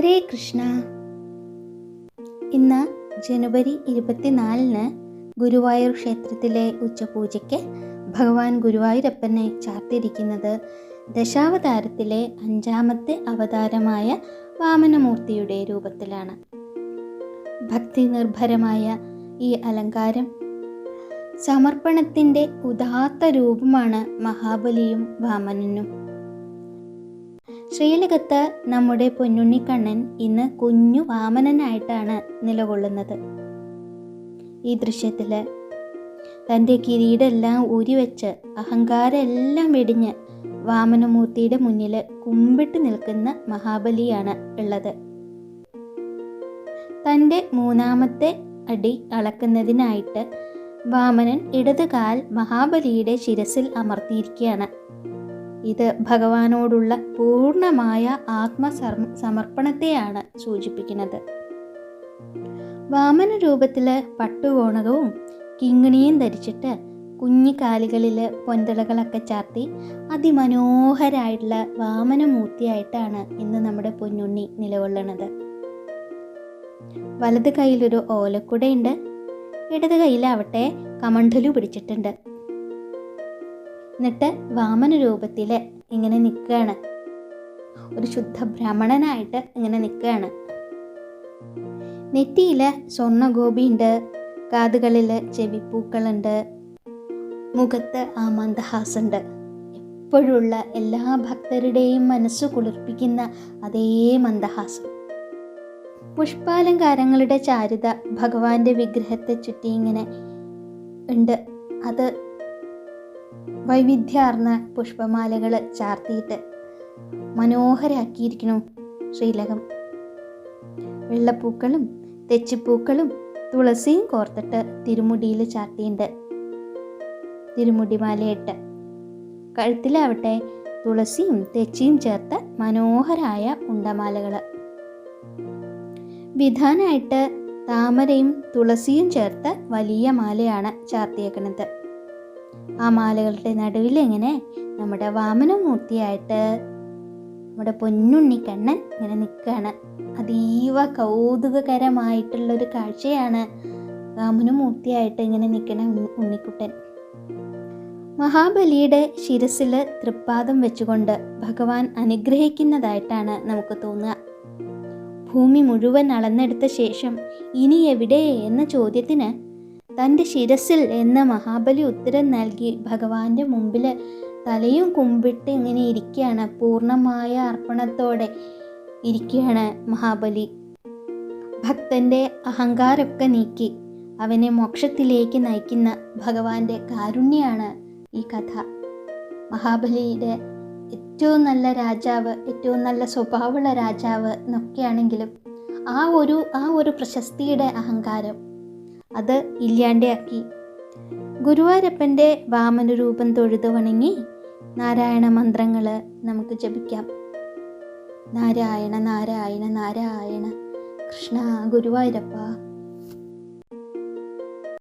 ഹരേ കൃഷ്ണ. ഇന്ന് ജനുവരി 24 ഗുരുവായൂർ ക്ഷേത്രത്തിലെ ഉച്ചപൂജയ്ക്ക് ഭഗവാൻ ഗുരുവായൂരപ്പനെ ചാർത്തിയിരിക്കുന്നത് ദശാവതാരത്തിലെ 5ാമത്തെ അവതാരമായ വാമനമൂർത്തിയുടെ രൂപത്തിലാണ്. ഭക്തി നിർഭരമായ ഈ അലങ്കാരം സമർപ്പണത്തിൻ്റെ ഉദാത്ത രൂപമാണ് മഹാബലിയും വാമനനും. ശ്രീലകത്ത് നമ്മുടെ പൊന്നുണ്ണിക്കണ്ണൻ ഇന്ന് കുഞ്ഞു വാമനനായിട്ടാണ് നിലകൊള്ളുന്നത്. ഈ ദൃശ്യത്തിൽ തൻ്റെ കിരീടമെല്ലാം ഊരിവെച്ച് അഹങ്കാരമെല്ലാം വെടിഞ്ഞ് വാമനമൂർത്തിയുടെ മുന്നിൽ കുമ്പിട്ട് നിൽക്കുന്ന മഹാബലിയാണ് ഉള്ളത്. തൻ്റെ 3ാമത്തെ അടി അളക്കുന്നതിനായിട്ട് വാമനൻ ഇടത് കാൽ മഹാബലിയുടെ ശിരസിൽ അമർത്തിയിരിക്കുകയാണ്. ഇത് ഭഗവാനോടുള്ള പൂർണ്ണമായ ആത്മസമർപ്പണത്തെയാണ് സൂചിപ്പിക്കുന്നത്. വാമന രൂപത്തിൽ പട്ടുകോണകവും കിങ്ങിണിയും ധരിച്ചിട്ട് കുഞ്ഞിക്കാലുകളിൽ പൊന്തളകളൊക്കെ ചാർത്തി അതിമനോഹരായിട്ടുള്ള വാമനമൂർത്തിയായിട്ടാണ് ഇന്ന് നമ്മുടെ പൊന്നുണ്ണി നിലകൊള്ളുന്നത്. വലത് കയ്യിലൊരു ഓലക്കുടയുണ്ട്, ഇടത് കയ്യിലാവട്ടെ കമണ്ഡലു പിടിച്ചിട്ടുണ്ട്. എന്നിട്ട് വാമന രൂപത്തിൽ ഇങ്ങനെ നിൽക്കുകയാണ്. ഒരു ശുദ്ധ ബ്രാഹ്മണനായിട്ട് ഇങ്ങനെ നിൽക്കുകയാണ്. നെറ്റിയിൽ സ്വർണ്ണഗോപിയുണ്ട്, കാതുകളിൽ ചെവിപ്പൂക്കളുണ്ട്, മുഖത്ത് ആ മന്ദഹാസമുണ്ട്. എപ്പോഴുള്ള എല്ലാ ഭക്തരുടെയും മനസ്സ് കുളിർപ്പിക്കുന്ന അതേ മന്ദഹാസം. പുഷ്പാലങ്കാരങ്ങളുടെ ചാരുത ഭഗവാന്റെ വിഗ്രഹത്തെ ചുറ്റി ഇങ്ങനെ ഉണ്ട്. അത് വൈവിധ്യാർന്ന പുഷ്പമാലകൾ ചാർത്തിയിട്ട് മനോഹരാക്കിയിരിക്കുന്നു ശ്രീലകം. വെള്ളപ്പൂക്കളും തെച്ചിപ്പൂക്കളും തുളസിയും കോർത്തിട്ട് തിരുമുടിയിൽ ചാർത്തിയുണ്ട്. തിരുമുടിമാലയിട്ട് കഴുത്തിലാവട്ടെ തുളസിയും തെച്ചിയും ചേർത്ത മനോഹരായ ഉണ്ടമാലകൾ. വിധാനായിട്ട് താമരയും തുളസിയും ചേർത്ത വലിയ മാലയാണ് ചാർത്തിയേക്കുന്നത്. ആ മാലകളുടെ നടുവിൽ ഇങ്ങനെ നമ്മുടെ വാമനമൂർത്തിയായിട്ട് നമ്മുടെ പൊന്നുണ്ണിക്കണ്ണൻ ഇങ്ങനെ നിൽക്കുകയാണ്. അതീവ കൗതുകകരമായിട്ടുള്ളൊരു കാഴ്ചയാണ് വാമനമൂർത്തിയായിട്ട് ഇങ്ങനെ നിൽക്കണ ഉണ്ണിക്കുട്ടൻ. മഹാബലിയുടെ ശിരസിൽ തൃപ്പാദം വെച്ചുകൊണ്ട് ഭഗവാൻ അനുഗ്രഹിക്കുന്നതായിട്ടാണ് നമുക്ക് തോന്നുക. ഭൂമി മുഴുവൻ അളന്നെടുത്ത ശേഷം ഇനി എവിടെ എന്ന ചോദ്യത്തിന് തൻ്റെ ശിരസിൽ എന്ന മഹാബലി ഉത്തരം നൽകി ഭഗവാന്റെ മുമ്പിൽ തലയും കുമ്പിട്ട് ഇങ്ങനെ ഇരിക്കുകയാണ്. പൂർണ്ണമായ അർപ്പണത്തോടെ ഇരിക്കുകയാണ് മഹാബലി. ഭക്തൻ്റെ അഹങ്കാരമൊക്കെ നീക്കി അവനെ മോക്ഷത്തിലേക്ക് നയിക്കുന്ന ഭഗവാന്റെ കാരുണ്യമാണ് ഈ കഥ. മഹാബലിയുടെ ഏറ്റവും നല്ല രാജാവ്, ഏറ്റവും നല്ല സ്വഭാവമുള്ള രാജാവ് എന്നൊക്കെയാണെങ്കിലും ആ ഒരു പ്രശസ്തിയുടെ അഹങ്കാരം അത് ഇല്ലാണ്ടാക്കി ഗുരുവായൂരപ്പൻ്റെ വാമനരൂപം തൊഴുതു വണങ്ങി നാരായണ മന്ത്രങ്ങൾ നമുക്ക് ജപിക്കാം. നാരായണ നാരായണ നാരായണ കൃഷ്ണ ഗുരുവായൂരപ്പ.